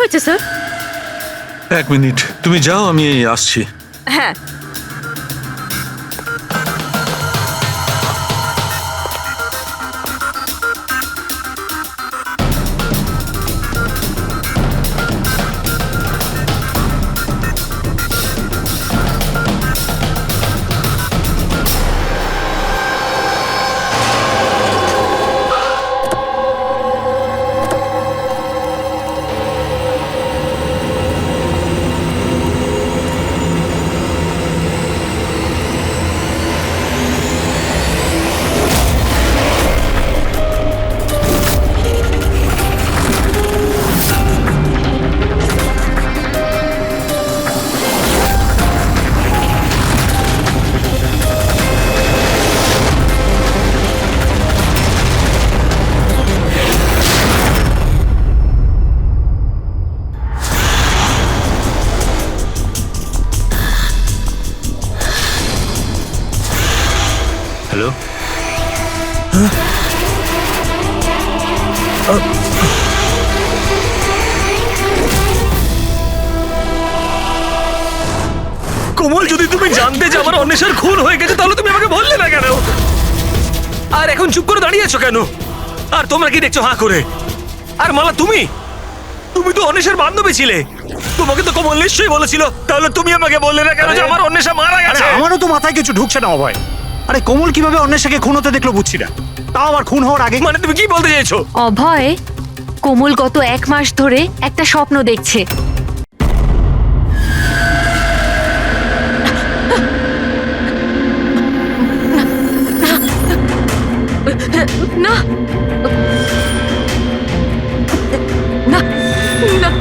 হয়েছে sir? 1 minute, তুমি যাও, আমি আসছি। হ্যাঁ। হ্যালো, কোমল, যদি তুমি জানতে যে আমার অন্বেষার খুন হয়ে গেছে তাহলে তুমি আমাকে বললে না কেন? আর এখন চুপ করে দাঁড়িয়ে আছো কেন? আর তোমরা কি দেখছো হাঁ করে? আর মালা, তুমি তো অন্বেষার বান্ধবী ছিলে। তোমাকে তো কোমল নিশ্চয়ই বলেছিল, তাহলে তুমি আমাকে বললে না কেন যে আমার অন্বেষা মারা গেছে? আমারও তো মাথায় কিছু ঢুকছে না অভয়। আরে কোমল কিভাবে অন্বেষাকে খুন হতে দেখলো বুঝছি না, তাও আবার খুন হওয়ার আগে। মানে তুমি কি বলতে চাইছো? অভয়, কোমল গত 1 মাস ধরে একটা স্বপ্ন দেখছে। না না না,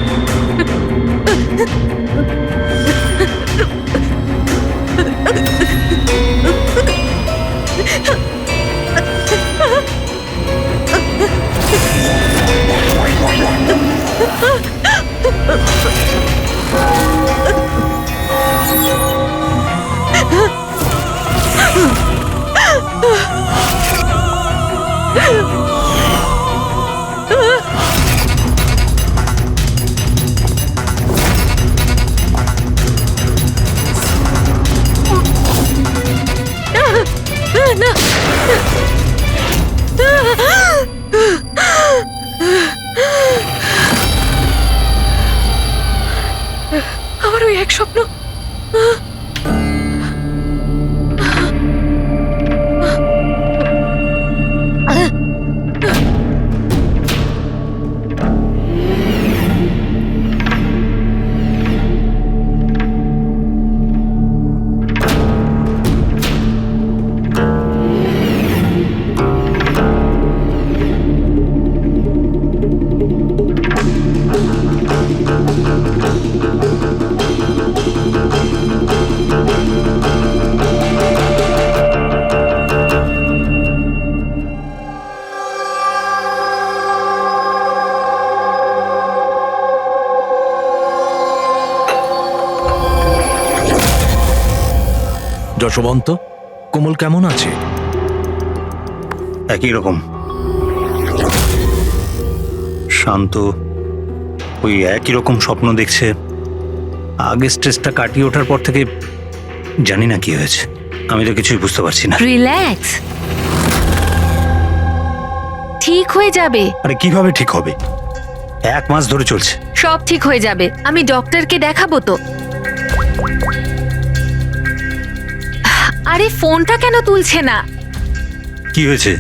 আমার ওই এক স্বপ্ন। যশবন্ত, কোমল কেমন আছে? একই রকম শান্ত, ওই একই রকম স্বপ্ন দেখছে। আগে স্ট্রেসটা কাটিয়ে ওঠার পর থেকে জানি না কি হয়েছে, আমি তো কিছুই বুঝতে পারছি না। রিল্যাক্স, ঠিক হয়ে যাবে। আরে কিভাবে ঠিক হবে? 1 মাস ধরে চলছে। সব ঠিক হয়ে যাবে, আমি ডক্টরকে দেখাবো তো। আরে ফোনটা কেন তুলছে না? কি হয়েছে?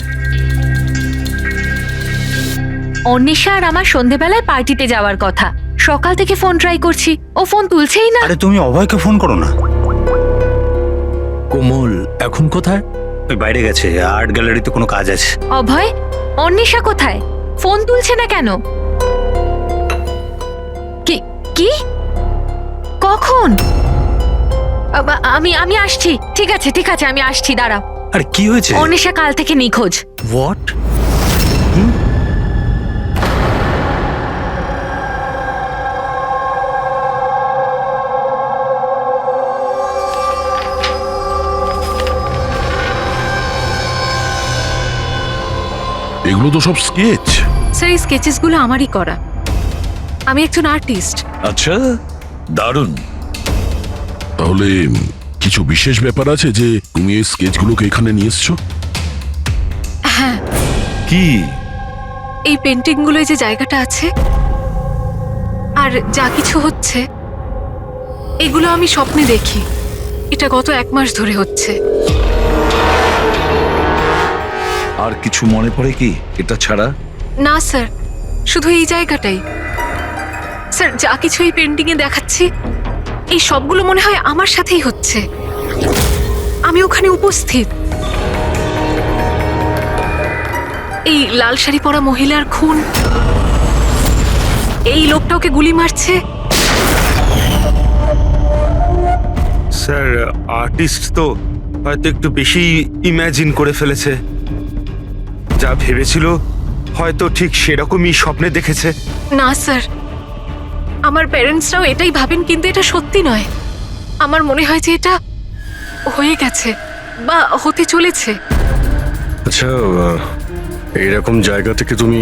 অন্বেষা আর আমার সন্ধেবেলায় পার্টিতে যাওয়ার কথা, সকাল থেকে ফোন ট্রাই করছি, ও ফোন তুলছেই না। আরে তুমি অভয়কে ফোন করো না। কোমল এখন কোথায়? ওই বাইরে গেছে, আর্ট গ্যালারিতে কোনো কাজ আছে। অভয়, অন্বেষা কোথায়? ফোন তুলছে না কেন? কি কি কখন? আমি আসছি। ঠিক আছে ঠিক আছে, আমি আসছি, দাঁড়াও। আরে কি হয়েছে? অন্বেষা কাল থেকে নিখোঁজ। হোয়াট? এগুলো তো সব স্কেচ। স্যার, এই স্কেচেসগুলো আমারই করা। আমি একজন আর্টিস্ট। আচ্ছা, দারুণ। তাহলে কিছু বিশেষ ব্যাপার আছে যে তুমি এই স্কেচগুলোকে এখানে নিয়ে এসছো? হ্যাঁ, কি? এই পেন্টিং গুলোয় যে জায়গাটা আছে আর যা কিছু হচ্ছে, এগুলো আমি স্বপ্নে দেখি। এটা গত 1 মাস ধরে হচ্ছে। আর কিছু মনে পড়ে কি এটা ছাড়া? না স্যার, শুধু এই জায়গাটাই। স্যার, যা কিছু এই পেন্টিং এ দেখাচ্ছি, এই সবগুলো মনে হয় আমার সাথেই হচ্ছে। আমি ওখানে উপস্থিত। এই লাল শাড়ি পরা মহিলার খুন, এই লোকটা ওকে গুলি মারছে। স্যার, আর্টিস্ট তো হয়তো একটু বেশি ইমাজিন করে ফেলেছে। যা ভেবেছিল হয়তো ঠিক সেরকমই স্বপ্নে দেখেছে। না স্যার, আমার প্যারেন্টসরাও এটাই ভাবেন, কিন্তু এটা সত্যি নয়। আমার মনে হয় যে এটা হয়ে গেছে বা হতে চলেছে। আচ্ছা, এইরকম জায়গা থেকে তুমি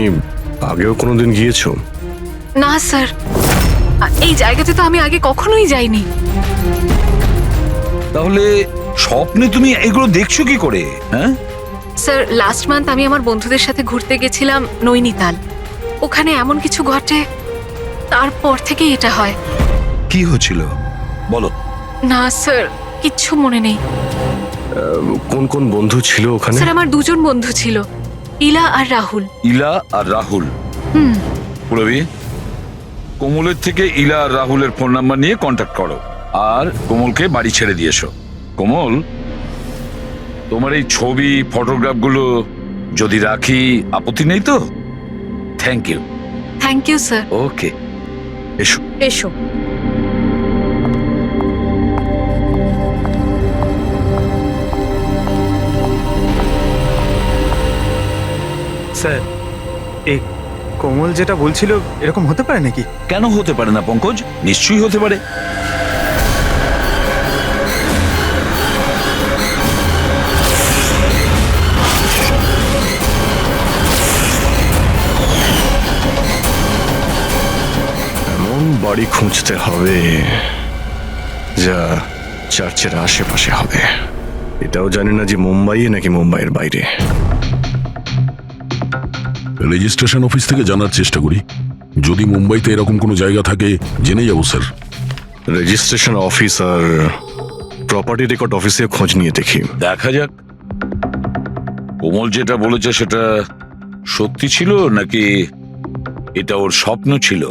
আগেও কোনোদিন গিয়েছো? না স্যার, এই জায়গাতে তো আমি আগে কখনোই যাইনি। তাহলে স্বপ্নে তুমি এগুলো দেখছো কি করে? হ্যাঁ, স্যার, লাস্ট মান্থ আমি আমার বন্ধুদের সাথে ঘুরতে গেছিলাম নৈনিতাল। ওখানে এমন কিছু ঘটে, তারপর থেকে এটা হয়। কি হচ্ছিল বলো? না স্যার, কিচ্ছু মনে নেই। কোন কোন বন্ধু ছিল ওখানে? স্যার, আমার 2 জন বন্ধু ছিল, ইলা আর রাহুল। ইলা আর রাহুল? পুরবি, কোমলের থেকে ইলা আর রাহুলের ফোন নাম্বার নিয়ে কন্ট্যাক্ট করো আর কোমলকে বাড়ি ছেড়ে দিয়ে এসো। কোমল, তোমার এই ছবি ফটোগ্রাফগুলো যদি রাখি, আপত্তি নেই তো? Thank you. Thank you sir. Okay, এসো। এসো। স্যার, এই কোমল যেটা বলছিল এরকম হতে পারে নাকি? কেন হতে পারে না পঙ্কজ? নিশ্চয়ই হতে পারে। এমন বাড়ি খুঁজতে হবে যা চার্চের আশেপাশে হবে। এটাও জানি না যে মুম্বাইয়ে নাকি মুম্বাইয়ের বাইরে। রেজিস্ট্রেশন অফিস থেকে জানার চেষ্টা করি, যদি মুম্বাইতে এরকম কোনো জায়গা থাকে জেনে যাবো স্যার। রেজিস্ট্রেশন অফিস আর প্রপার্টি রেকর্ড অফিসে খোঁজ নিয়ে দেখি। দেখা যাক কোমল যেটা বলেছে সেটা সত্যি ছিল নাকি এটা ওর স্বপ্ন ছিল।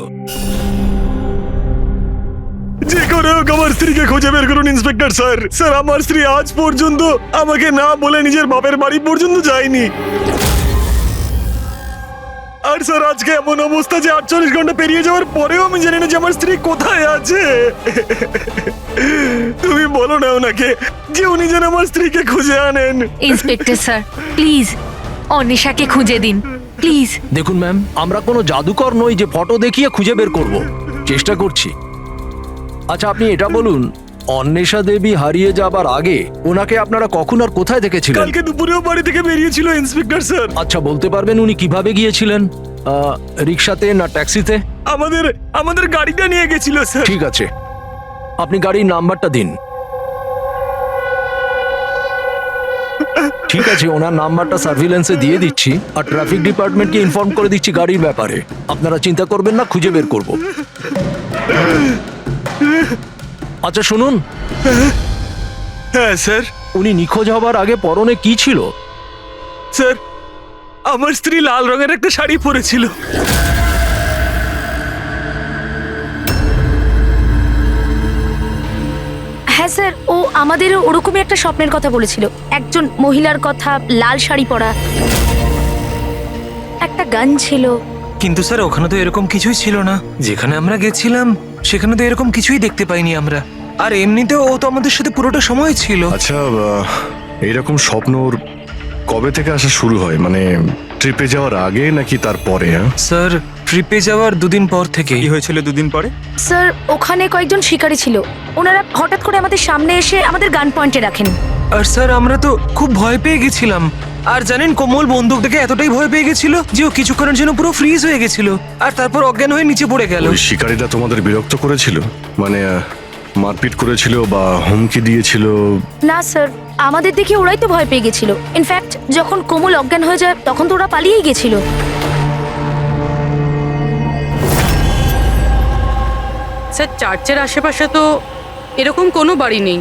যে করে হোক আমার স্ত্রীকে খুঁজে বের করুন ইন্সপেক্টর স্যার। স্যার, আমার স্ত্রী আজ পর্যন্ত আমাকে না বলে নিজের বাপের বাড়ি পর্যন্ত যায়নি। আর স্যার, আজকে এমন অবস্থা যে 48 ঘন্টা পেরিয়ে যাওয়ার পরেও আমি জানি না যে আমার স্ত্রী কোথায় আছে। তুমি বলো না ওনাকে যে উনি যেন আমার স্ত্রীকে খুঁজে আনেন। ইন্সপেক্টর স্যার, প্লিজ অনিশাকে খুঁজে দিন, প্লিজ। দেখুন ম্যাম, আমরা কোনো জাদুকর নই যে ফটো দেখিয়ে খুঁজে বের করব। চেষ্টা করছি। আচ্ছা, আপনি এটা বলুন, অন্বেষা দেবী হারিয়ে যাবার আগে ওনাকে আপনারা কখন আর কোথায় দেখেছিলেন? কালকে দুপুরেও বাড়ি থেকে বেরিয়েছিল ইন্সপেক্টর স্যার। আচ্ছা, বলতে পারবেন উনি কিভাবে গিয়েছিলেন? রিক্সাতে না ট্যাক্সিতে? আমাদের গাড়িটা নিয়ে গেছিল স্যার। ঠিক আছে, আপনি গাড়ির নাম্বারটা দিন। ঠিক আছে, ওনার নাম্বারটা সার্ভিলেন্সে দিয়ে দিচ্ছি আর ট্রাফিক ডিপার্টমেন্টকে ইনফর্ম করে দিচ্ছি গাড়ির ব্যাপারে। আপনারা চিন্তা করবেন না, খুঁজে বের করব। আচ্ছা শুনুন, হ্যাঁ স্যার। উনি নিখোঁজ হবার আগে পরনে কি ছিল? স্যার, আমার স্ত্রী লাল রঙের একটা শাড়ি পরেছিল। হ্যাঁ স্যার, ও আমাদেরও ওরকমই একটা স্বপ্নের কথা বলেছিল। একজন মহিলার কথা, লাল শাড়ি পরা, একটা গান ছিল। কিন্তু স্যার, ওখানে তো এরকম কিছুই ছিল না। যেখানে আমরা গেছিলাম সেখানে তো এরকম কিছুই দেখতে পাইনি আমরা। আর এমনিতেও ও তো আমাদের সাথে পুরোটা সময় ছিল। আচ্ছা, এইরকম স্বপ্ন ওর কবে থেকে আসা শুরু হয়? মানে ট্রিপে যাওয়ার আগে নাকি তারপরে? স্যার, ট্রিপে যাওয়ার 2 দিন পর থেকে। কি হয়েছিল 2 দিন পরে? স্যার, ওখানে কয়েকজন শিকারী ছিল। ওনারা হঠাৎ করে আমাদের সামনে এসে আমাদের গান পয়েন্টে রাখেন। আর স্যার আমরা তো খুব ভয় পেয়ে গেছিলাম। আর জানেন কোমল বন্দুক দেখে এতটাই ভয় পেয়ে গেছিল যে ও কিছুক্ষণের জন্য পুরো ফ্রিজ হয়ে গেছিল আর তারপর অজ্ঞান হয়ে নিচে পড়ে গেল। ওই শিকারীরা তোমাদের বিরক্ত করেছিল, মানে মারপিট করেছিল বা হুমকি দিয়েছিল? না স্যার, আমাদের দেখে ওরাই তো ভয় পেয়ে গেছিল। ইনফ্যাক্ট যখন কোমল অজ্ঞান হয়ে যায় তখন তো ওরা পালিয়েই গেছিল। স্যার চার্চের আশেপাশে তো এরকম কোনো বাড়ি নেই।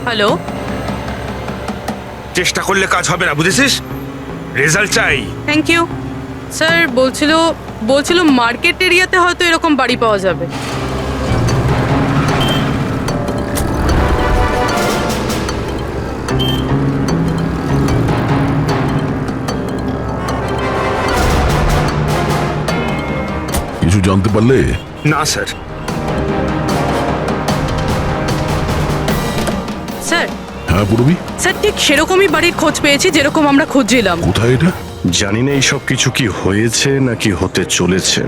হ্যালো, চেষ্টা করলে কাজ হবে না, বুঝেছিস? রেজাল্ট চাই। Thank you. স্যার বলছিল মার্কেট এরিয়াতে হয়তো এরকম বাড়ি পাওয়া যাবে। কিছু জানতে পারলে? না স্যার। স্যার হ্যাঁ পূরবী, স্যার ঠিক সেরকমই বাড়ির খোঁজ পেয়েছি যেরকম আমরা খুঁজছিলাম। কোথায় এটা? জানি না এইসব কিছু কি হয়েছে নাকি হতে চলেছে।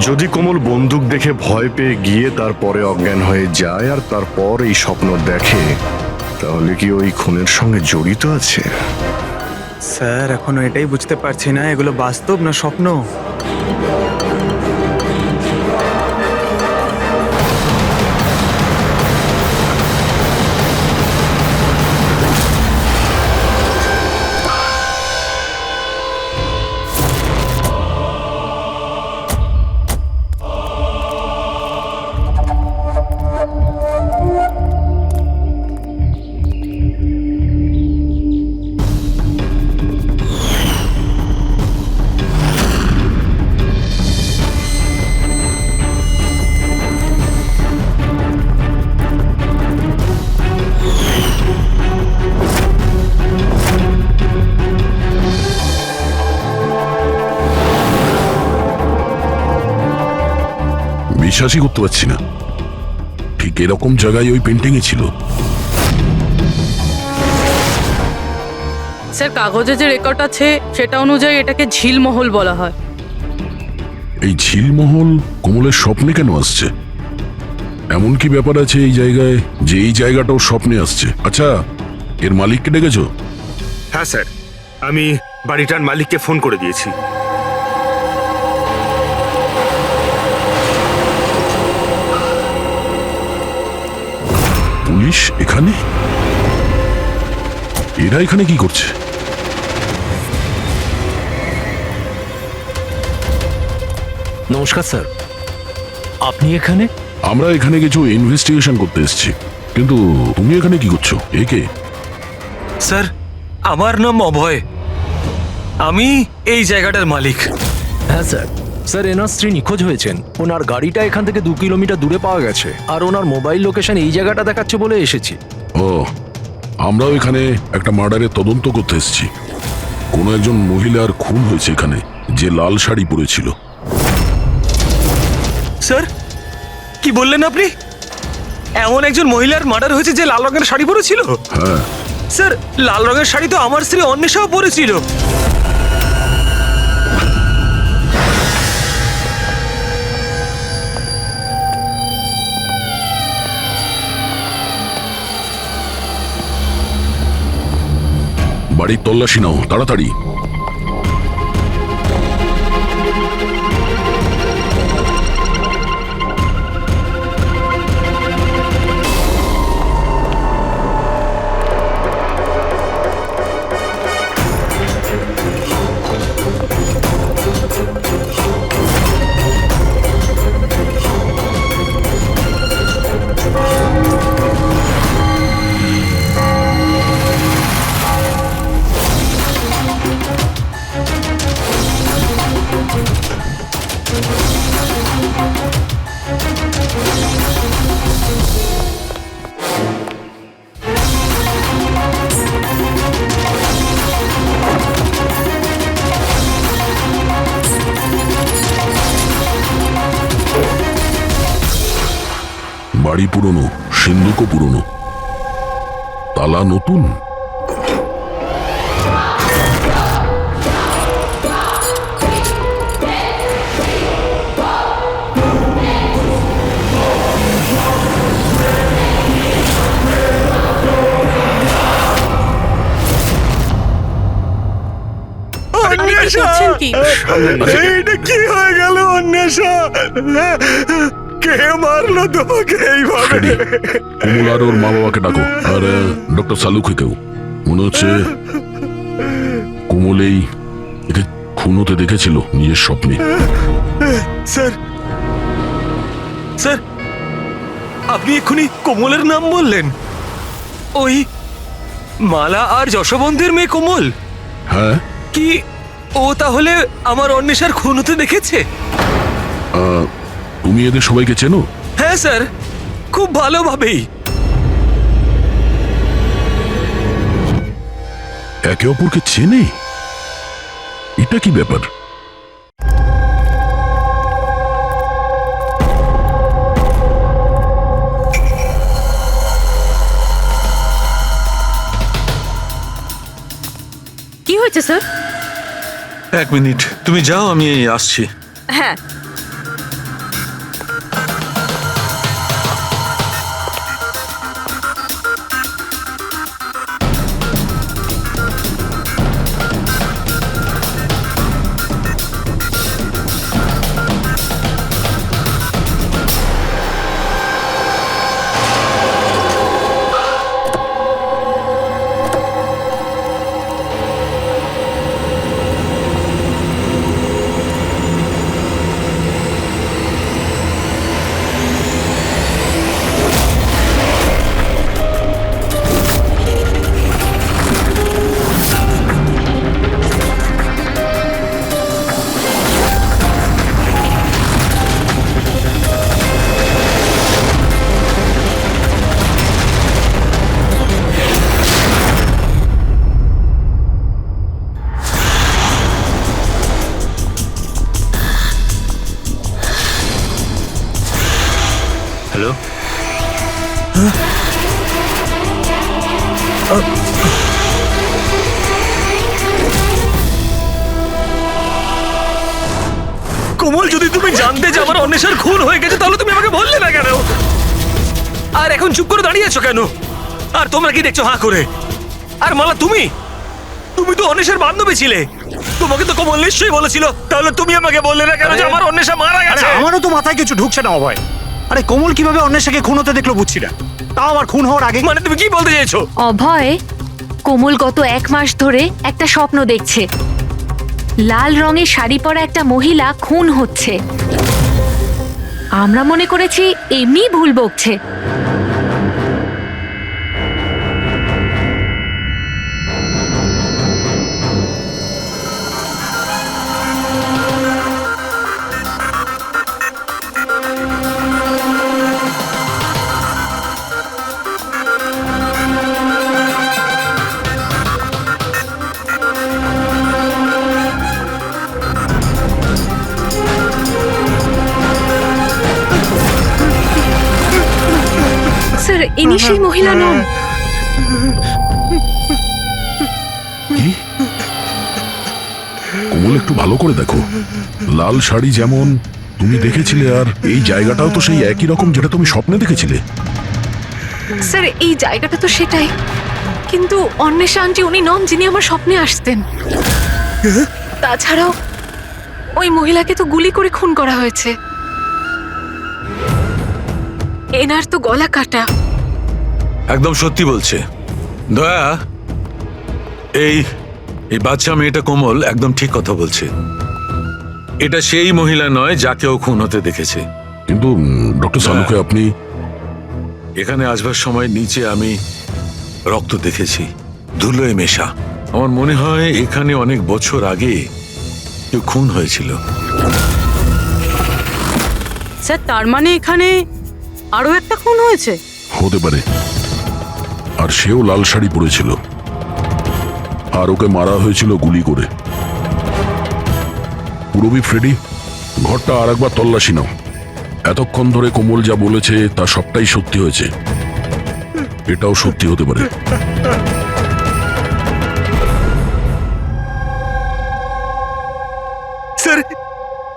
যদি কোমল বন্দুক দেখে ভয় পেয়ে গিয়ে তারপরে অজ্ঞান হয়ে যায় আর তারপর এই স্বপ্ন দেখে, তাহলে কি ওই খুনের সঙ্গে জড়িত আছে? স্যার এখনো এটাই বুঝতে পারছি না এগুলো বাস্তব না স্বপ্ন। বিশ্বাসই করতে পারছি না, ঠিক এরকম জায়গায় ওই পেন্টিং এ ছিল। স্যার কাগজে যে রেকর্ড আছে সেটা অনুযায়ী এটাকে ঝিলমহল বলা হয়। এই ঝিলমহল কোমলের স্বপ্নে কেন আসছে? এমন কি ব্যাপার আছে এই জায়গায় যে এই জায়গাটাও স্বপ্নে আসছে? আচ্ছা, এর মালিককে ডেকেছো? হ্যাঁ স্যার, আমি বাড়িটার মালিককে ফোন করে দিয়েছি। পুলিশ এখানে? এরা এখানে কি করছে? নমস্কার স্যার, আপনি এখানে? আমরা এখানে কিছু ইনভেস্টিগেশন করতে এসেছি, কিন্তু তুমি এখানে কি করছো? একে? স্যার আমার নাম অভয়, আমি এই জায়গাটার মালিক। হ্যাঁ স্যার। স্যার এনার স্ত্রী নিখোঁজ হয়েছেন। ওনার গাড়িটা এখান থেকে 2 কিলোমিটার দূরে পাওয়া গেছে আর ওনার মোবাইল লোকেশন এই জায়গাটা দেখাচ্ছে বলে এসেছি। ও, আমরাও এখানে একটা মার্ডারের তদন্ত করতে এসেছি। কোনো একজন মহিলার খুন হয়েছে এখানে, যে লাল শাড়ি পরেছিল। স্যার কি বললেন আপনি? এমন একজন মহিলার মার্ডার হয়েছে যে লাল রঙের শাড়ি পরেছিল? হ্যাঁ। স্যার লাল রঙের শাড়ি তো আমার স্ত্রী অন্বেষাও পরেছিল। বাড়ির তল্লাশি নাও তাড়াতাড়ি। বাড়ি পুরনো, সিন্ধুকও পুরনো, তালা নতুন। অন্বেষা করছেন কি? এইটা কি হয়ে গেল অন্বেষা? কে মারলো তোমাকে এইভাবে? ফ্রেডি, কোমল আর ওর মা বাবাকে ডাকো, আর ডক্টর সালুকেও। মনে হচ্ছে কোমল একে খুন হতে দেখেছিল নিজের স্বপ্নে। স্যার স্যার, আপনি এক্ষুনি কোমলের নাম বললেন? ওই মালা আর যশবন্তের মেয়ে কোমল? হ্যাঁ, কি ও তাহলে আমার অন্বেষার খুন হতে দেখেছে? তুমি এদের সবাইকে চেনো? হ্যাঁ স্যার, খুব ভালোভাবেই। একে অপরকে চেনে? এটা কি ব্যাপার? কি হয়েছে স্যার? 1 মিনিট, তুমি যাও, আমি আসছি। হ্যাঁ। হ্যালো, কোমল, যদি তুমি জানতে যে আমার অন্বেষার খুন হয়ে গেছে তাহলে তুমি আমাকে বললে না কেন? আর এখন চুপ করে দাঁড়িয়ে আছো কেন? আর তোমরা কি দেখছো হাঁ করে? আর মালা, তুমি তো অন্বেষার বান্ধবী ছিলে। তোমাকে তো কোমল নিশ্চয়ই বলেছিল, তাহলে তুমি আমাকে বললে না কেন যে আমার অন্বেষা মারা গেছে? আমারও তো মাথায় কিছু ঢুকছে না অভয়। আরে কোমল কিভাবে অন্বেষাকে খুন হতে দেখলো বুঝছি না, তাও আবার খুন হওয়ার আগে। মানে তুমি কি বলতে চাইছো? অভয়, কোমল গত 1 মাস ধরে একটা স্বপ্ন দেখছে। লাল রঙের শাড়ি পরা একটা মহিলা খুন হচ্ছে। আমরা মনে করেছি এমনি ভুল বকছে। স্যার, ইনি সেই মহিলা নন। কি? কোমল, একটু ভালো করে দেখো। লাল শাড়ি যেমন তুমি দেখেছিলে, আর এই জায়গাটাও তো সেই একই রকম যেটা তুমি স্বপ্নে দেখেছিলে। স্যার, এই জায়গাটা তো সেটাই, কিন্তু অন্বেষা আন্টি উনি নন যিনি আমার স্বপ্নে আসতেন। তাছাড়াও ওই মহিলাকে তো গুলি করে খুন করা হয়েছে। এনার তো গলা কাটা। একদম সত্যি বলছে দয়া। এই বাচ্চা মেয়েটা কোমল একদম ঠিক কথা বলছে। এটা সেই মহিলা নয় যাকে ও খুন হতে দেখেছে। কিন্তু ডক্টর সালুকে, আপনি এখানে আসবার সময় নিচে আমি রক্ত দেখেছি, ধুলোয় মেশা। আমার মনে হয় এখানে অনেক বছর আগে কেউ খুন হয়েছিল। স্যার, তার মানে এখানে আরো একটা খুন হয়েছে? হতে পারে। আর সেও লাল শাড়ি পরেছিল, আর ওকে মারা হয়েছিল গুলি করে। পুরবি, ফ্রেডি, ঘরটা আর একবার তল্লাশি নাও। এতক্ষণ ধরে কোমল যা বলেছে তা সবটাই সত্যি হয়েছে। এটাও সত্যি হতে পারে। স্যার,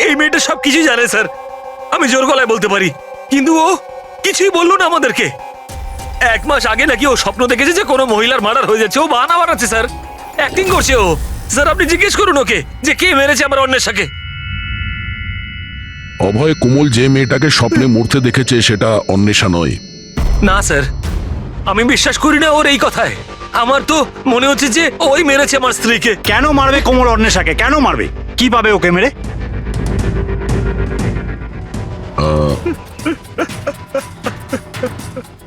এই মেয়েটা সবকিছু জানে স্যার, আমি জোর গলায় বলতে পারি। কিন্তু ও কিছুই বললো না আমাদেরকে। 1 মাস আগে নাকি ও স্বপ্ন দেখেছে যে কোনো মহিলার মার্ডার হয়ে যাচ্ছে। ও বাহানা বানাচ্ছে স্যার, অ্যাক্টিং করছে ও। স্যার আপনি জিজ্ঞেস করুন ওকে যে কে মেরেছে আমার অন্বেষাকে। অভয়, কোমল যে মেয়েটাকে স্বপ্নে মরতে দেখেছে সেটা অন্বেষা নয়। না স্যার, আমি বিশ্বাস করি না ওর এই কথায়। আমার তো মনে হচ্ছে যে ওই মেরেছে আমার স্ত্রীকে। কেন মারবে কোমল অন্বেষাকে? কেন মারবে? কি পাবে ওকে মেরে?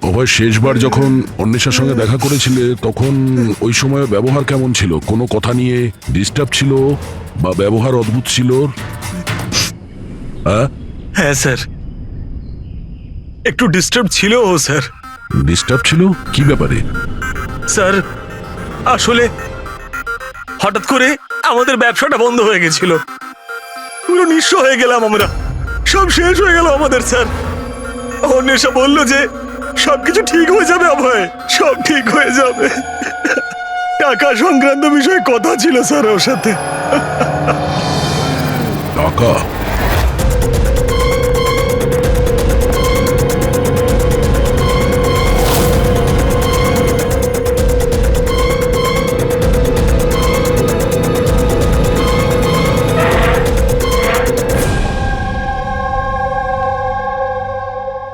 অভয়, শেষবার যখন অন্বেষার সঙ্গে দেখা করেছিলে তখন ওই সময় ব্যবহার কেমন ছিল? কোনো কথা নিয়ে ডিস্টার্ব ছিল বা ব্যবহার অদ্ভুত ছিল? হ্যাঁ স্যার, একটু ডিস্টার্ব ছিল ও স্যার। ডিস্টার্ব ছিল? কি ব্যাপারে? স্যার আসলে হঠাৎ করে আমাদের ব্যবসাটা বন্ধ হয়ে গেছিল, পুরো নিঃস্ব হয়ে গেলাম আমরা, সব শেষ হয়ে গেল আমাদের। স্যার অন্বেষা বলল যে সবকিছু ঠিক হয়ে যাবে অভয়, সব ঠিক হয়ে যাবে। টাকা সংক্রান্ত বিষয়ে কথা ছিল স্যার ওর সাথে। টাকা?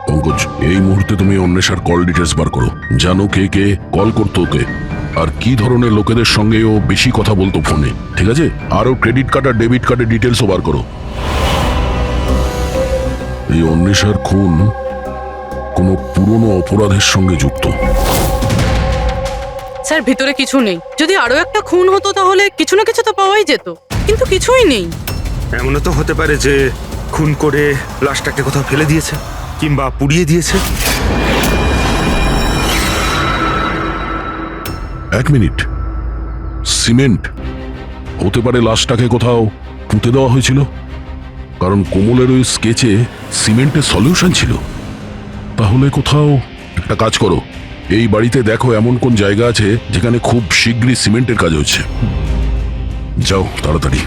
পঙ্কজ, এই মুহূর্তে তুমি অন্বেষার কল ডিটেলস বার করো। জানো কে কে কল করতো ওকে, আর কি ধরনের লোকেদের সঙ্গে ও বেশি কথা বলতো ফোনে, ঠিক আছে? আরও ক্রেডিট কার্ড আর ডেবিট কার্ডের ডিটেলসও বার করো। এই অন্বেষার খুন কোনো পুরনো অপরাধের সঙ্গে যুক্ত। স্যার ভিতরে কিছু নেই। যদি আরো একটা খুন হতো তাহলে কিছু না কিছু তো পাওয়াই যেত, কিন্তু কিছুই নেই। এমনও তো হতে পারে যে খুন করে লাশটাকে কোথাও ফেলে দিয়েছে কিংবা পুড়িয়ে দিয়েছে। এক মিনিট, সিমেন্ট হতে পারে লাশটাকে কোথাও পুঁতে দেওয়া হয়েছিল, কারণ কোমলের ওই স্কেচে সিমেন্টের সলিউশন ছিল। তাহলে কোথাও একটা কাজ করো, এই বাড়িতে দেখো এমন কোন জায়গা আছে যেখানে খুব শীঘ্রই সিমেন্টের কাজ হচ্ছে। যাও তাড়াতাড়ি।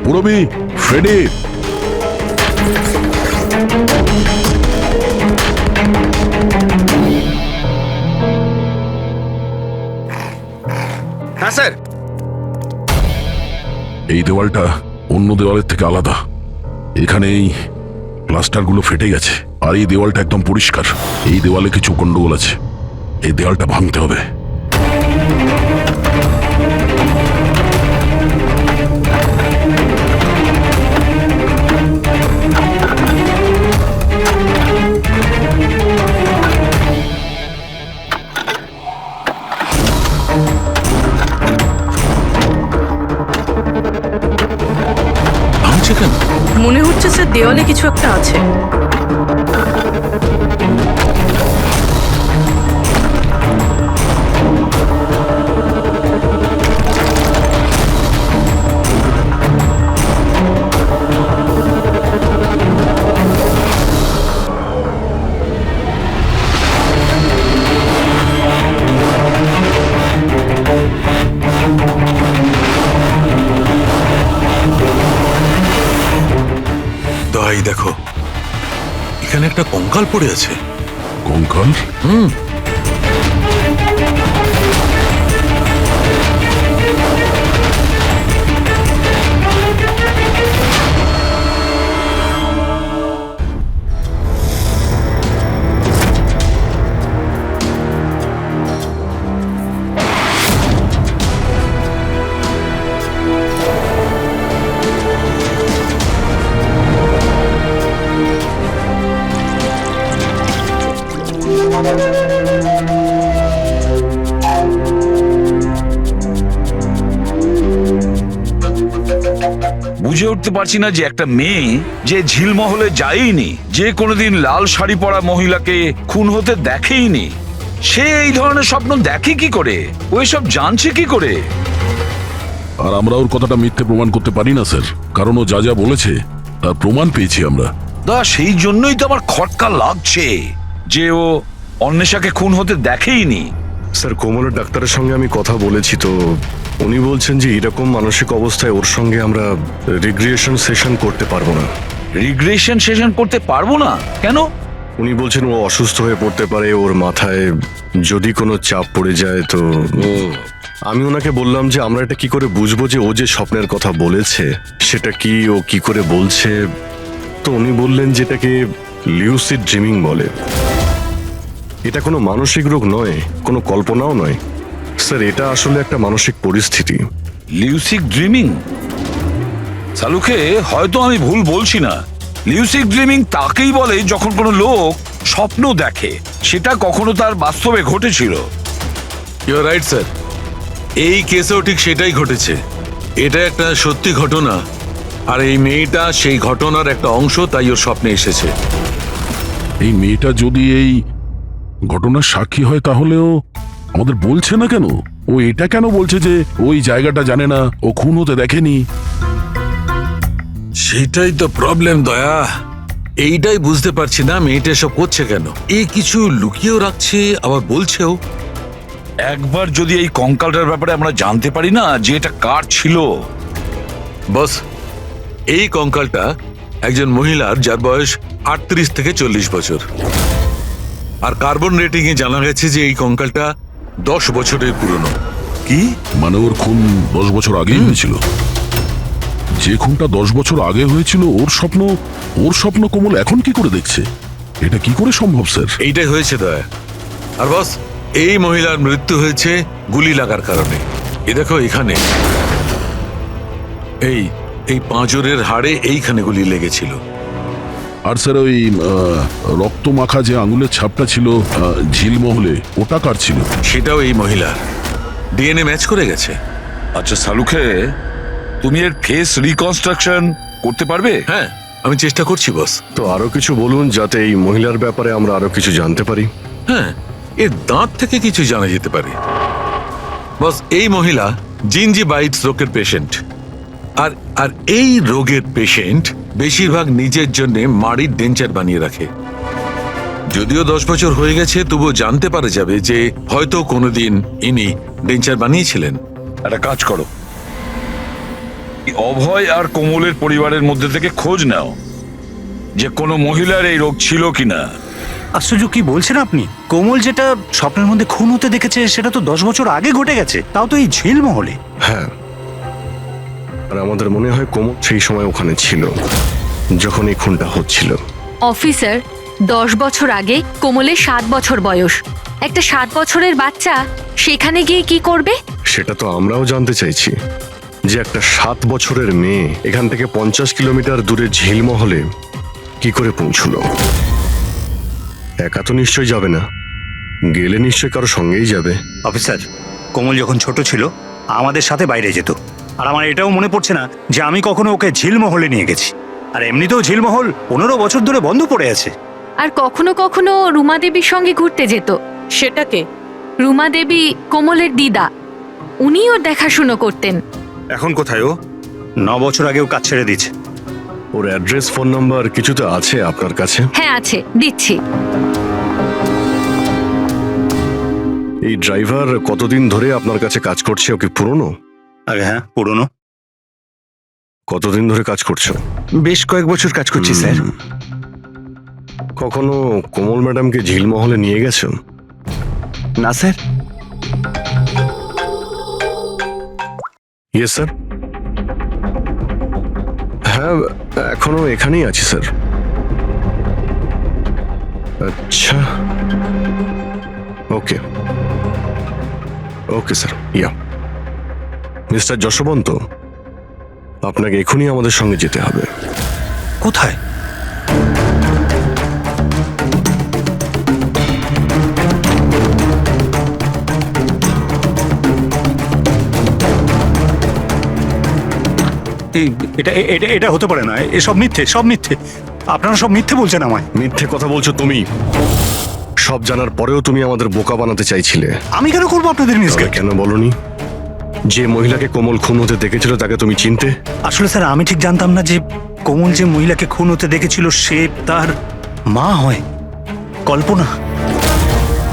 পুরবি, ফ্রেডি, হ্যাঁ স্যার। এই দেওয়ালটা অন্য দেওয়ালের থেকে আলাদা। এখানে এই প্লাস্টারগুলো ফেটে গেছে, আর এই দেওয়ালটা একদম পরিষ্কার। এই দেওয়ালে কিছু গন্ডগোল আছে, এই দেওয়ালটা ভাঙতে হবে। মনে হচ্ছে স্যার দেওয়ালে কিছু একটা আছে। দাই দেখো, এখানে একটা কঙ্কাল পড়ে আছে। কঙ্কাল? বুঝে উঠতে পারছি না যে একটা মেয়ে যে ঝিলমহলে যায়নি, যে কোনোদিন লাল শাড়ি পরা মহিলাকে খুন হতে দেখেইনি, সে এই ধরনের স্বপ্ন দেখে কি করে? ও এসব জানছে কি করে? আর আমরা ওর কথাটা মিথ্যে প্রমাণ করতে পারি না স্যার, কারণ ও যা যা বলেছে তার প্রমাণ পেয়েছি আমরা। দা সেই জন্যই তো আমার খটকা লাগছে যে ও অন্বেষাকে খুন হতে দেখেইনি। স্যার, কোমলের ডাক্তারের সঙ্গে আমি কথা বলেছি, তো উনি বলছেন যে এরকম মানসিক অবস্থায় ওর সঙ্গে আমরা রিগ্রিয়েশন সেশন করতে পারবো না। রিগ্রেশন সেশন করতে পারবো না কেন? উনি বলছেন ও অসুস্থ হয়ে পড়তে পারে, ওর মাথায় যদি কোনো চাপ পড়ে যায় তো। আমি ওনাকে বললাম যে আমরা এটা কি করে বুঝবো যে ও যে স্বপ্নের কথা বলেছে সেটা কি, ও কি করে বলছে। তো উনি বললেন যেটাকে লিউসিড ড্রিমিং বলে। এটা কোনো মানসিক রোগ নয়, কোনো কল্পনাও নয় স্যার, এটা আসলে একটা মানসিক পরিস্থিতি। লিউসিড ড্রিমিং? সালুকে হয়তো আমি ভুল বলছি না। লিউসিড ড্রিমিং তাকেই বলে যখন কোনো লোক স্বপ্ন দেখে, সেটা কখনো তার বাস্তবে ঘটেছিল। ইউ রাইট স্যার, এই কেসেও ঠিক সেটাই ঘটেছে। এটা একটা সত্যি ঘটনা, আর এই মেয়েটা সেই ঘটনার একটা অংশ, তাই ওর স্বপ্নে এসেছে। এই মেয়েটা যদি এই ঘটনার সাক্ষী হয় তাহলেও আমাদের বলছে না কেন? ও এটা কেন বলছে যে ওই জায়গাটা জানে না, ও খুন হতে দেখেনি? সেটাই তো প্রবলেম দয়া, এইটাই বুঝতে পারছি না মেয়েটা এসব করছে কেন। এই কিছু লুকিয়েও রাখছে আবার বলছেও। একবার যদি এই কঙ্কালটার ব্যাপারে আমরা জানতে পারি না যে এটা কার ছিল। বস, এই কঙ্কালটা একজন মহিলার, যার বয়স 38 থেকে 40 বছর। আর কার্বন রেটিং এ জানা গেছে যে এই কঙ্কালটা 10 বছরের পুরনো। কি মানে ওর খুন 10 বছর আগেই হয়েছিল? যে খুনটা 10 বছর আগে হয়েছিল ওর স্বপ্ন কোমল এখন কি করে দেখছে? এটা কি করে সম্ভব স্যার? এইটাই হয়েছে দয়া। আর বস, এই মহিলার মৃত্যু হয়েছে গুলি লাগার কারণে। এ দেখো এখানে, এই পাঁজরের হাড়ে এইখানে গুলি লেগেছিল। আর স্যার ওই রক্ত মাখা যে আঙুলের ছাপটা ছিল ঝিলমহলে, ওটা কার ছিল? সেটাও এই মহিলার। ডিএনএ ম্যাচ করে গেছে। আচ্ছা সালুকে, তুমি এর ফেস রিকনস্ট্রাকশন করতে পারবে? হ্যাঁ, আমি চেষ্টা করছি বস। তো আরো কিছু বলুন যাতে এই মহিলার ব্যাপারে আমরা আরো কিছু জানতে পারি। হ্যাঁ, এর দাঁত থেকে কিছু জানা যেতে পারে। বস, এই মহিলা জিঞ্জিভাইটিস রোগের পেশেন্ট। আর এই রোগের পেশেন্ট বেশিরভাগ নিজের জন্য মাড়ির ডেঞ্চার বানিয়ে রাখে। যদিও 10 বছর হয়ে গেছে, তবুও জানতে পারা যাবে যে হয়তো কোনোদিন ইনি ডেঞ্চার বানিয়েছিলেন। একটা কাজ করো, অভয় আর কোমলের পরিবারের মধ্যে থেকে খোঁজ নাও যে কোনো মহিলার এই রোগ ছিল কিনা। আশ্চর্য, কি বলছেন আপনি? কোমল যেটা স্বপ্নের মধ্যে খুন হতে দেখেছে সেটা তো 10 বছর আগে ঘটে গেছে, তাও তো এই ঝিলমহলে। হ্যাঁ, আর আমাদের মনে হয় কোমল সেই সময় ওখানে ছিল যখন এই খুনটা হচ্ছিল। অফিসার, 10 বছর আগে কোমলের 7 বছর বয়স। একটা 7 বছরের বাচ্চা সেখানে গিয়ে কি করবে? সেটা তো আমরাও জানতে চাইছি, যে একটা 7 বছরের মেয়ে এখান থেকে 50 কিলোমিটার দূরে ঝিলমহলে কি করে পৌঁছলো। একা তো নিশ্চয়ই যাবে না, গেলে নিশ্চয়ই কারো সঙ্গেই যাবে। অফিসার, কোমল যখন ছোট ছিল আমাদের সাথে বাইরে যেত, আর আমার এটাও মনে পড়ছে না যে আমি কখনো ওকে ঝিলমহলে নিয়ে গেছি। আর এমনিতেও ঝিলমহল 15 বছর ধরে বন্ধ পড়ে আছে। আর কখনো কখনো রুমা দেবীর সঙ্গে ঘুরতে যেত। সেটাকে রুমা দেবী কোমলের দিদা, উনি ওর দেখাশুনো করতেন। এখন কোথায় ও? 9 বছর আগেও কাজ ছেড়ে দিয়েছে। ওর অ্যাড্রেস, ফোন নাম্বার কিছু তো আছে আপনার কাছে? হ্যাঁ আছে, দিচ্ছি। এই ড্রাইভার কতদিন ধরে আপনার কাছে কাজ করছে? ওকে পুরনো? আগে হ্যাঁ, পুরনো। কতদিন ধরে কাজ করছো? বেশ কয়েক বছর কাজ করছি স্যার। কখনো কোমল ম্যাডামকে ঝিলমহলে নিয়ে গেছো? না স্যার। Yes sir. হ্যাঁ, এখনো এখানেই আছি স্যার। আচ্ছা, ওকে ওকে স্যার। ইয়া মিস্টার যশবন্ত, আপনাকে এখনই আমাদের সঙ্গে যেতে হবে। কোথায়? এটা হতে পারে না, এসব মিথ্যে, সব মিথ্যে। আপনারা সব মিথ্যে বলছেন আমায়। মিথ্যে কথা বলছো তুমি। সব জানার পরেও তুমি আমাদের বোকা বানাতে চাইছিলে। আমি কেন করবো আপনাদের মিসগাইড? কেন বলনি? যে মহিলাকে কোমল খুন হতে দেখেছিল তাকে তুমি চিনতে? আসলে স্যার আমি ঠিক জানতাম না যে কোমল যে মহিলাকে খুন হতে দেখেছিল সে তার মা হয়, কল্পনা।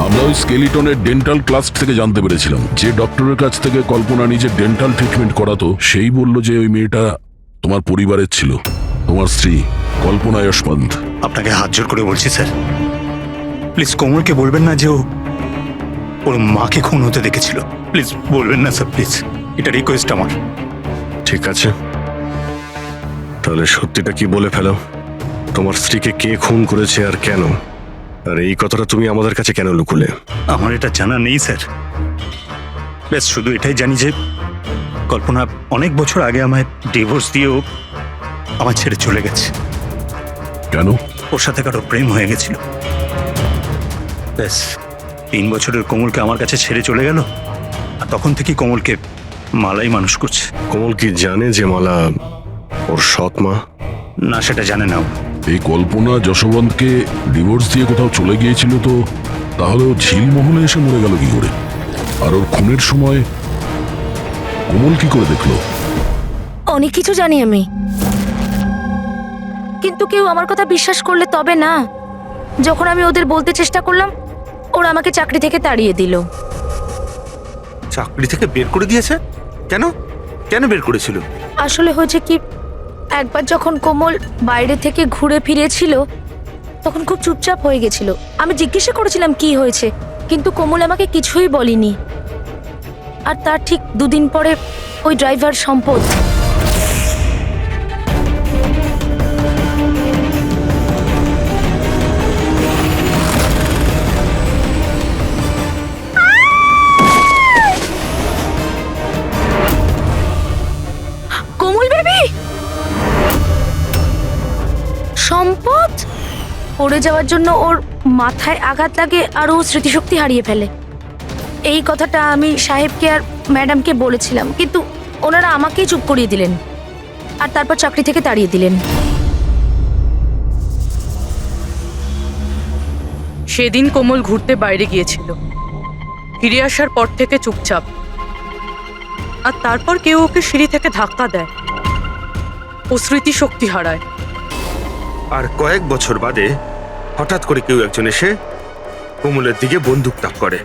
আমরা ওই স্কেলিটনের ডেন্টাল ক্লাস থেকে জানতে পেরেছিলাম, যে ডক্টরের কাছ থেকে কল্পনা নিজের ডেন্টাল ট্রিটমেন্ট করাতো সেই বলল যে ওই মেয়েটা তোমার পরিবারের ছিল, তোমার স্ত্রী কল্পনা যশবন্ত। আপনাকে হাত জোর করে বলছি স্যার, প্লিজ কোমলকে বলবেন না যে ওর মাকে খুন হতে দেখেছিল। প্লিজ বলবেন না স্যার, প্লিজ, এটা রিকোয়েস্ট আমার। ঠিক আছে, তাহলে সত্যিটা কি বলে ফেলো। তোমার স্ত্রীকে কে খুন করেছে আর কেন? আর এই কথাটা তুমি আমাদের কাছে কেন লুকুলে? আমার এটা জানা নেই স্যার, ব্যাস শুধু এটাই জানি যে কল্পনা অনেক বছর আগে আমায় ডিভোর্স দিয়েও আমার ছেড়ে চলে গেছে। কেন? ওর সাথে কারো প্রেম হয়ে গেছিল, ব্যাস 3 বছরের কোমলকে আমার কাছে ছেড়ে চলে গেল, আর তখন থেকেই কোমলকে মালাই মানুষ করছে। কোমল কি জানে যে মালা ওর সৎ মা? না, সেটা জানে না ও। এই কল্পনা যশবন্তকে ডিভোর্স দিয়ে কোথাও চলে গিয়েছিল, তো তাহলে ও ঝিলমহলে এসে মরে গেল কি করে? আর ওর খুনের সময় কোমল কি করে দেখলো? অনেক কিছু জানি আমি, কিন্তু কেউ আমার কথা বিশ্বাস করলে তবে না। যখন আমি ওদের বলতে চেষ্টা করলাম, ওরা আমাকে চাকরি থেকে তাড়িয়ে দিল। চাকরি থেকে বের করে দিয়েছে? কেন কেন বের করেছিল? আসলে হয়েছে কি, একবার যখন কোমল বাইরে থেকে ঘুরে ফিরেছিল তখন খুব চুপচাপ হয়ে গেছিল। আমি জিজ্ঞাসা করেছিলাম কি হয়েছে, কিন্তু কোমল আমাকে কিছুই বলেনি। আর তার ঠিক 2 দিন পরে ওই ড্রাইভার সম্পদ সম্পদ পড়ে যাওয়ার জন্য ওর মাথায় আঘাত লাগে আর ও স্মৃতিশক্তি হারিয়ে ফেলে। এই কথাটা আমি সাহেবকে আর ম্যাডামকে বলেছিলাম, কিন্তু ওনারা আমাকেই চুপ করিয়ে দিলেন আর তারপর চাকরি থেকে তাড়িয়ে দিলেন। সেদিন কোমল ঘুরতে বাইরে গিয়েছিল, ফিরে আসার পর থেকে চুপচাপ। আর তারপর কেউ ওকে সিঁড়ি থেকে ধাক্কা দেয়, ও স্মৃতিশক্তি হারায়। আর কয়েক বছর বাদে হঠাৎ করে কেউ একজন এসে কোমলের দিকে বন্দুক তাক করে।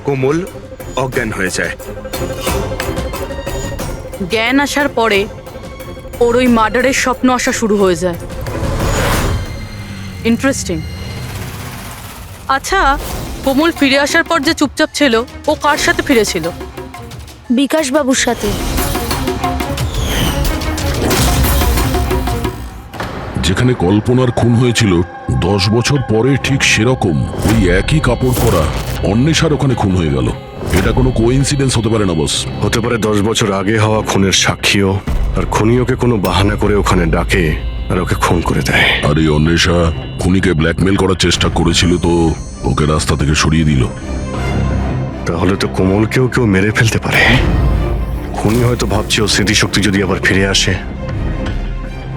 কোমল অজ্ঞান হয়ে যায়। জ্ঞান আসার পরে ওর ওই মার্ডারের স্বপ্ন আসা শুরু হয়ে যায়। ইন্টারেস্টিং। আচ্ছা, কোমল ফিরে আসার পর যে চুপচাপ ছিল, ও কার সাথে ফিরেছিল? বিকাশ বাবুর সাথে। যেখানে কল্পনার খুন হয়েছিল 10 বছর পরে ঠিক সেরকম ওই একই কাপড় পরা অন্বেষার ওখানে খুন হয়ে গেল। এটা কোনো কোইন্সিডেন্স হতে পারে না বস। হতে পারে 10 বছর আগে হওয়া খুনের সাক্ষীও, আর খুনি ওকে কোনো বাহানা করে ওখানে ডাকে আর ওকে খুন করে দেয়। আর এই অন্বেষা খুনিকে ব্ল্যাকমেল করার চেষ্টা করেছিল, তো ওকে রাস্তা থেকে সরিয়ে দিল। তাহলে তো কোমলকেও কেউ মেরে ফেলতে পারে। খুনি হয়তো ভাবছে ও স্মৃতিশক্তি যদি আবার ফিরে আসে,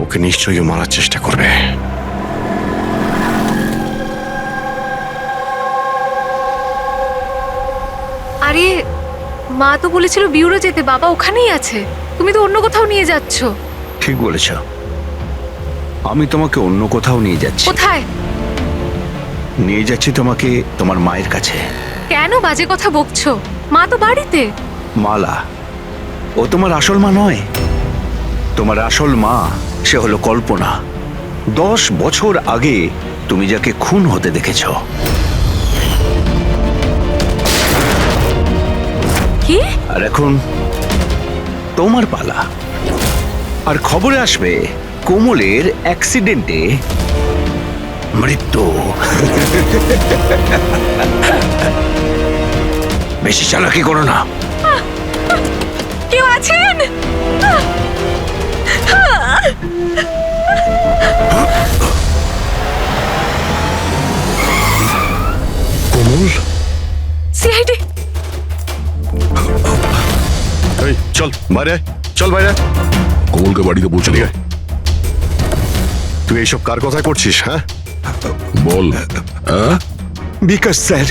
ওকে নিশ্চয়ই মারার চেষ্টা করবে। আরে মা তো বলেছিল বিউরো যেতে, বাবা ওখানেই আছে। তুমি তো অন্য কোথাও নিয়ে যাচ্ছ। ঠিক বলেছ, আমি তোমাকে অন্য কোথাও নিয়ে যাচ্ছি। কোথায় নিয়ে যাচ্ছি? তোমাকে তোমার মায়ের কাছে। কেন বাজে কথা বকছো? মা তো বাড়িতে। মালা, ও তোমার আসল মা নয়। তোমার আসল মা সে হলো কল্পনা। 10 বছর আগে তুমি যাকে খুন হতে দেখেছ। কি? আর এখন তোমার পালা। আর খবরে আসবে কোমলের অ্যাক্সিডেন্টে মৃত্যু। বেশি চালাকি করো না। কেউ আছেন? কোমল, সিআইডি। এই চল বাইরে, চল বাইরে। কোমলকে বাড়িতে পৌঁছে দিয়ে তুই এইসব কার কথায় করছিস? হ্যাঁ বল। হ্যাঁ, বিকাশ স্যার।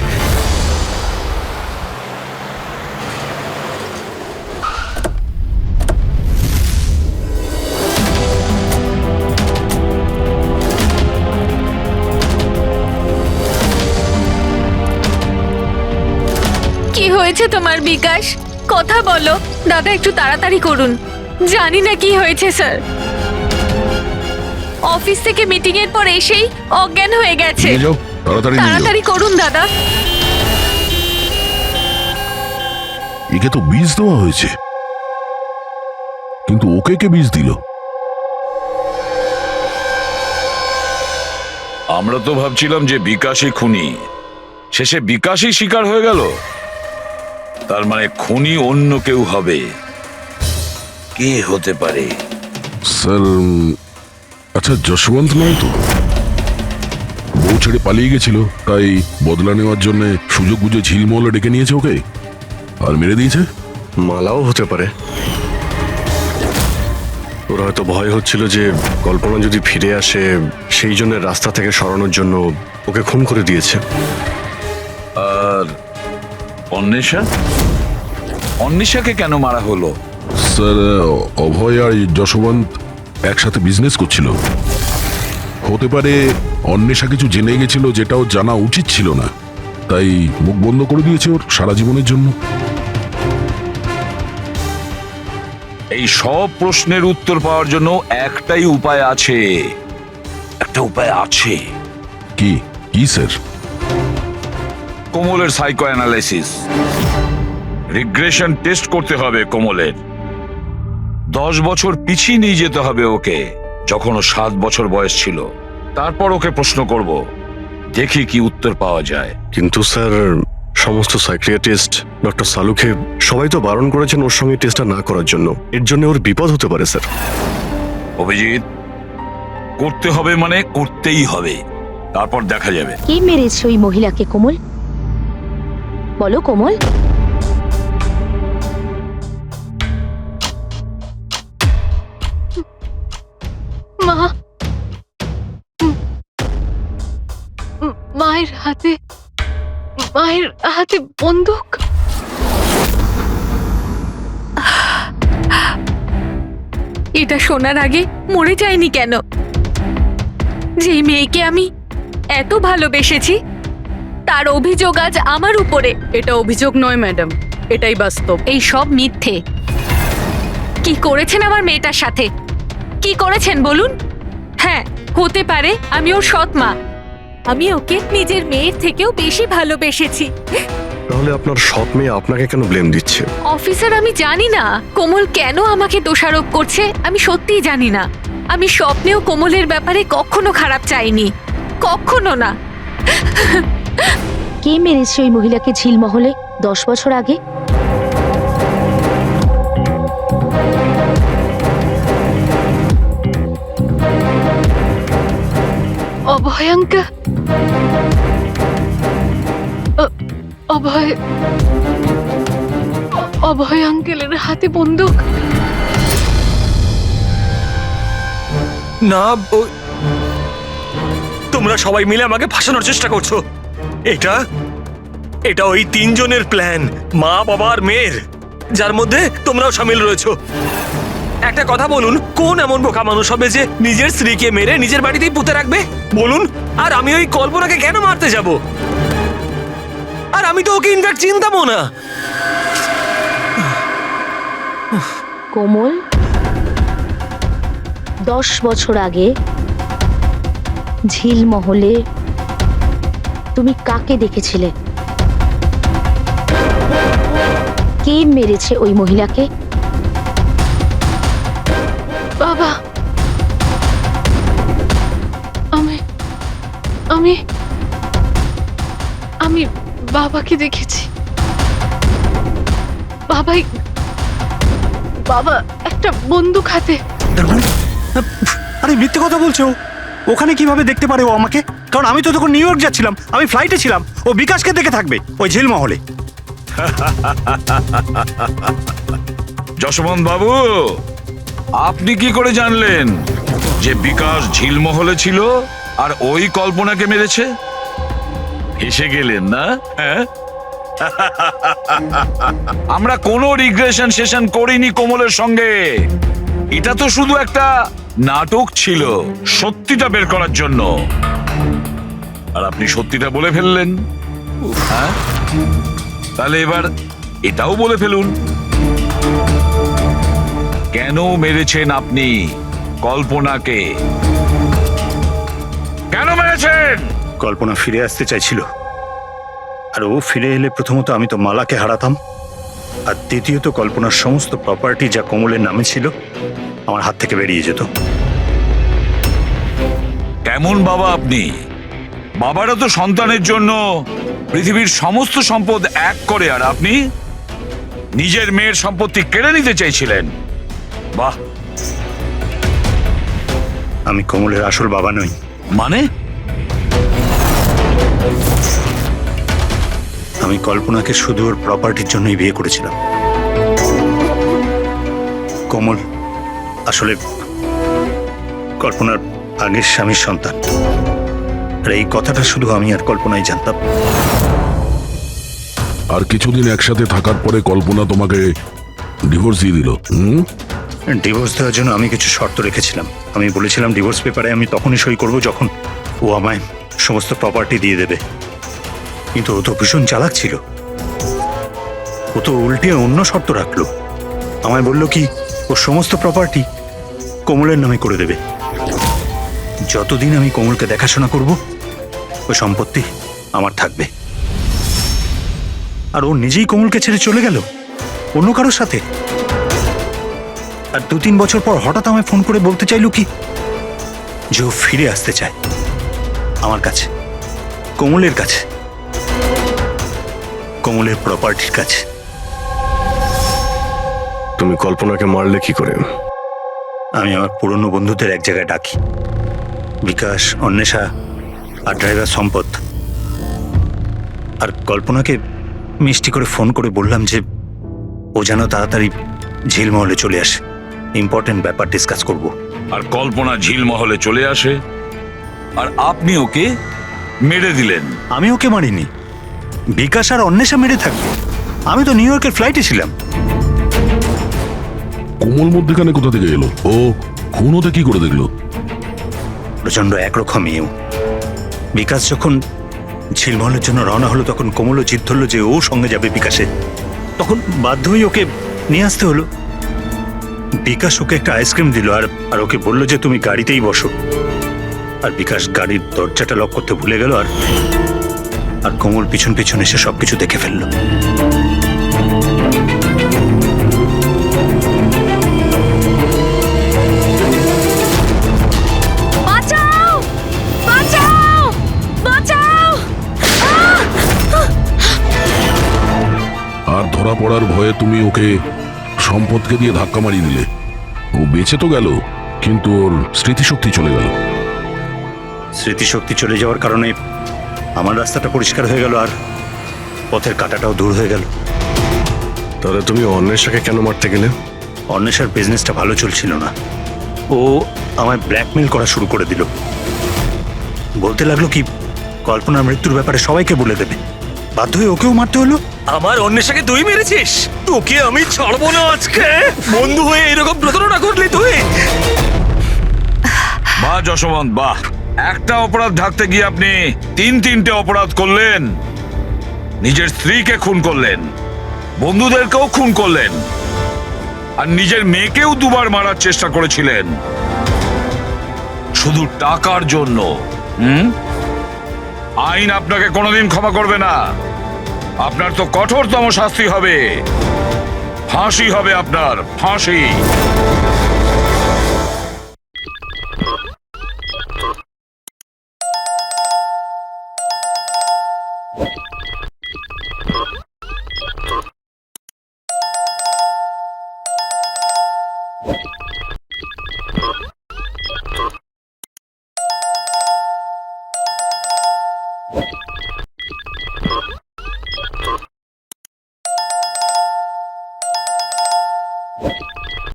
হয়েছে তোমার বিকাশ? কথা বলো দাদা, একটু তাড়াতাড়ি করুন। জানি না কি হয়েছে স্যার। অফিস থেকে মিটিং এর পর এসেই অজ্ঞান হয়ে গেছে। নিয়ে যাও, তাড়াতাড়ি নিয়ে যাও। তাড়াতাড়ি করুন দাদা। একে তো বীজ দেওয়া হয়েছে, কিন্তু ওকে কে বীজ দিল? আমরা তো ভাবছিলাম যে বিকাশই খুনি, শেষে বিকাশই শিকার হয়ে গেল। তার মানে খুনি অন্য কেউ হবে। কে হতে পারে? স্যার, আচ্ছা যশবন্ত নয় তো? বউ ছেড়ে পালিয়ে গেছিল, তাই বদলা নেওয়ার জন্য সুযোগ বুঝে ঝিলমহলে ডেকে নিয়েছে ওকে আর মেরে দিয়েছে। মালাও হতে পারে। ওরা হয়তো ভয় হচ্ছিল যে কল্পনা যদি ফিরে আসে, সেই জন্য রাস্তা থেকে সরানোর জন্য ওকে খুন করে দিয়েছে। আর অন্বেষা? অন্বেষাকে কেন মারা হলো? স্যার, অভয় আর যশবন্ত একসাথে বিজনেস করছিল। হতে পারে অন্বেষা কিছু জেনে গেছিল যেটাও জানা উচিত ছিল না, তাই মুখ বন্ধ করে দিয়েছে ওর সারা জীবনের জন্য। এই সব প্রশ্নের উত্তর পাওয়ার জন্য একটাই উপায় আছে। একটা উপায় আছে। কি কি স্যার? কোমলের সাইকো অ্যানালাইসিস, রিগ্রেশন টেস্ট করতে হবে কোমলের। 10 বছর পিছিয়ে নিয়ে যেতে হবে ওকে, যখন ও 7 বছর বয়স ছিল। তারপর ওকে প্রশ্ন করব, দেখি কি উত্তর পাওয়া যায়। কিন্তু স্যার, সমস্ত সাইকিয়াট্রিস্ট, ডক্টর সালুকে সবাই তো বারণ করেছেন ওর সঙ্গে টেস্টটা না করার জন্য। এর জন্য ওর বিপদ হতে পারে স্যার। অভিজিৎ, করতে হবে মানে করতেই হবে, তারপর দেখা যাবে। কে মেরেছে ওই মহিলাকে কোমল? বলো কোমল। মা, মায়ের হাতে বন্দুক। এটা শোনার আগে মরে যায়নি কেন? যেই মেয়েকে আমি এত ভালোবেসেছি, তার অভিযোগ আজ আমার উপরে। এটা অভিযোগ নয় ম্যাডাম, এটাই বাস্তব। এই সব মিথ্যে। কি করেছেন আমার মেয়েটার সাথে? কি করেছেন বলুন? হ্যাঁ, হতে পারে আমি ওর সৎ মা, আমি ওকে নিজের মেয়ের থেকেও বেশি ভালোবেসেছি। তাহলে আপনার সৎ মেয়ে আপনাকে কেন ব্লেম দিচ্ছে? অফিসার, আমি জানি না কোমল কেন আমাকে দোষারোপ করছে। আমি সত্যিই জানি না। আমি স্বপ্নেও কোমলের ব্যাপারে কখনো খারাপ চাইনি, কখনো না। কে মেরেছে ওই মহিলাকে ঝিলমহলে 10 বছর আগে? অভয়ঙ্কা। অভয় আঙ্কেলের হাতে বন্দুক। না, তোমরা সবাই মিলে আমাকে ফাঁসানোর চেষ্টা করছো। এটা ওই 3 জনের প্ল্যান, মা, বাবা আর মেয়ের, যার মধ্যে তোমরাও শামিল রয়েছো। একটা কথা বলুন, কোন এমন বোকা মানুষ হবে যে নিজের স্ত্রীকে মেরে নিজের বাড়িতেই পুঁতে রাখবে বলুন? আর আমি ওই কল্পনাকে কেন মারতে যাব? আর আমি তো ওকে ইনফ্যাক্ট চিনতামও না। কোমল, 10 বছর আগে ঝিলমহলে তুমি কাকে দেখেছিলে? কে মেরেছে ওই মহিলাকে? বাবা, আমি বাবাকে দেখেছি। বাবা একটা বন্দুক হাতে। আরে মিথ্যে কথা বলছো। ওখানে কিভাবে দেখতে পারে ও আমাকে? কারণ আমি তো তখন নিউ ইয়র্ক যাচ্ছিলাম, আমি ফ্লাইটে ছিলাম। ও বিকাশকে দেখে থাকবে ওই ঝিলমহলে। যশবন্ত বাবু, আপনি কি করে জানলেন যে বিকাশ ঝিলমহলে ছিল আর ওই কল্পনাকে মেরেছে? হেসে গেলেন না? হ্যাঁ, আমরা কোনো রিগ্রেশন সেশন করিনি কোমলের সঙ্গে। এটা তো শুধু একটা নাটক ছিল সত্যিটা বের করার জন্য, আর আপনি সত্যিটা বলে ফেললেন। হ্যাঁ, তাহলে এবার এটাও বলে ফেলুন, কেন মেরেছেন আপনি কল্পনাকে? কেন মেরেছেন? কল্পনা ফিরে আসতে চাইছিল, আর ও ফিরে এলে প্রথমত আমি তো মালাকে হারাতাম, আর দ্বিতীয়ত কল্পনার সমস্ত প্রপার্টি যা কোমলের নামে ছিল আমার হাত থেকে বেরিয়ে যেত। কেমন বাবা আপনি? বাবারা তো সন্তানের জন্য পৃথিবীর সমস্ত সম্পদ এক করে, আর আপনি নিজের মেয়ের সম্পত্তি কেড়ে নিতে চাইছিলেন। বাহ! আমি কোমলের আসল বাবা নই। মানে? আমি কল্পনাকে শুধু ওর প্রপার্টির জন্যই বিয়ে করেছিলাম। কোমল আসলে কল্পনার আগের স্বামীর সন্তান, আর এই কথাটা শুধু আমি আর কল্পনাই জানতাম। আর কিছুদিন একসাথে থাকার পরে কল্পনা তোমাকে ডিভোর্স দিয়ে দিল। ডিভোর্স দেওয়ার জন্য আমি কিছু শর্ত রেখেছিলাম। আমি বলেছিলাম ডিভোর্স পেপারে আমি তখনই সই করব যখন ও আমায় সমস্ত প্রপার্টি দিয়ে দেবে, কিন্তু ও তো ভীষণ চালাক ছিল। ও তো উল্টে অন্য শর্ত রাখলো। আমায় বলল কি ও সমস্ত প্রপার্টি কোমলের নামে করে দেবে। যতদিন আমি কোমলকে দেখাশোনা করব ওই সম্পত্তি আমার থাকবে। আর ও নিজেই কোমলকে ছেড়ে চলে গেল অন্য কারোর সাথে। আর 2-3 বছর পর হঠাৎ আমায় ফোন করে বলতে চাইলো কি যে ও ফিরে আসতে চায় আমার কাছে, কোমলের কাছে, কোমলের প্রপার্টির কাছে। তুমি কল্পনাকে মারলে কি করে? আমি আমার পুরনো বন্ধুদের এক জায়গায় ডাকি, বিকাশ, অন্বেষা আর ড্রাইভার সম্পদ। আর কল্পনাকে মিষ্টি করে ফোন করে বললাম যে ও যেন তাড়াতাড়ি ঝিলমহলে চলে আসে, ইম্পর্টেন্ট ব্যাপার ডিসকাস করব। আর কল্পনা ঝিলমহলে চলে আসে, আর আপনি ওকে মেরে দিলেন। আমি ওকে মারিনি, বিকাশ আর অন্বেষা মেরে থাকবে। আমি তো নিউ ইয়র্কের ফ্লাইটে ছিলাম। কোমল মধ্যেখানে কোথা থেকে এলো? ও খুন হতে কি করে দেখলো? প্রচন্ড একরকমই ও। বিকাশ যখন ঝিলমহলের জন্য রওনা হলো তখন কোমলও জিদ ধরলো যে ও সঙ্গে যাবে বিকাশে। তখন বাধ্য হয়ে ওকে নিয়ে আসতে হলো। বিকাশ ওকে একটা আইসক্রিম দিল আর ওকে বললো যে তুমি গাড়িতেই বসো। আর বিকাশ গাড়ির দরজাটা লক করতে ভুলে গেল, আর কোমল পিছন পিছন এসে সবকিছু দেখে ফেললো। বাঁচাও! বাঁচাও! বাঁচাও! আর ধরা পড়ার ভয়ে তুমি ওকে সম্পদকে দিয়ে ধাক্কা মারিয়ে দিলে। ও বেঁচে তো গেল, কিন্তু ওর স্মৃতিশক্তি চলে গেল। স্মৃতিশক্তি চলে যাওয়ার কারণে আমার রাস্তাটা পরিষ্কার হয়ে গেল, আর পথের কাঁটাটাও দূর হয়ে গেল। তাহলে তুমি অন্বেষাকে কেন মারতে গেলে? অন্বেষার বিজনেসটা ভালো চলছিল না। ও আমায় ব্ল্যাকমেল করা শুরু করে দিল। বলতে লাগলো কি কল্পনার মৃত্যুর ব্যাপারে সবাইকে বলে দেবে। বাধ্য হয়ে ওকেও মারতে হলো। আমার অন্বেষাকে তুই মেরেছিস? তোকে আমি ছাড়বো না আজকে। বন্ধু হয়ে এরকম প্রতারণা করলি তুই? বাহ যশবন্ত, বাহ! একটা অপরাধ ঢাকতে গিয়ে আপনি 3-3টে অপরাধ করলেন। নিজের স্ত্রীকে খুন করলেন, বন্ধুদেরকেও খুন করলেন, আর নিজের মেয়েকেও 2বার মারার চেষ্টা করেছিলেন শুধু টাকার জন্য। আইন আপনাকে কোনোদিন ক্ষমা করবে না। আপনার তো কঠোরতম শাস্তি হবে, ফাঁসি হবে আপনার, ফাঁসি।